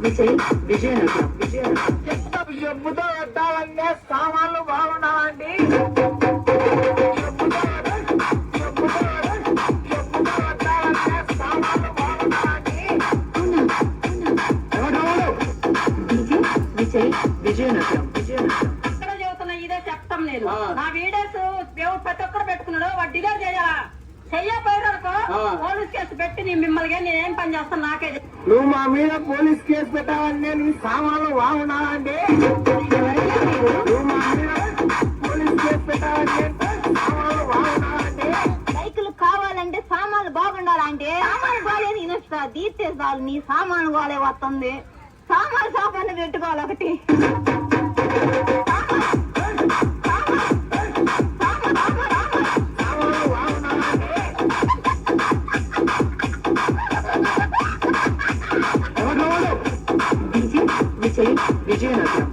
విజయ్ విజయనగరం చెప్పుతో వద్దామనే సామాన్లు బాగున్నావండి. విజయ్ విజయనగరం ఎక్కడ చదువుతున్నా ఇదే చెప్తాం నేను. నా వీడియోస్ దేవుడు ప్రతి ఒక్కరు పెట్టుకున్నాడు, వాడు డిలీట్ చేయాలా చెయ్యపోయారనుకో పోలీస్ కేసు పెట్టి మిమ్మల్ని నేనేం పని చేస్తాను నాకే. నువ్వు మా మీద పోలీస్ కేసు పెట్టావని నీ సామాన్లు బాగున్నావండి. నువ్వు మా మీద పోలీస్ కేసు పెట్టావని సామాన్లు బాగున్నావండి. సైకిల్ కావాలంటే సామాన్లు బాగుండాలంటే సామాన్లు బాగాలేదు ఇనొస్తా తీర్చేసాలు నీ సామాన్లు బాగాలే వస్తుంది. సామాన్లు షాపాన్ని పెట్టుకోవాలి ఒకటి. విజయ్ విజయనగరం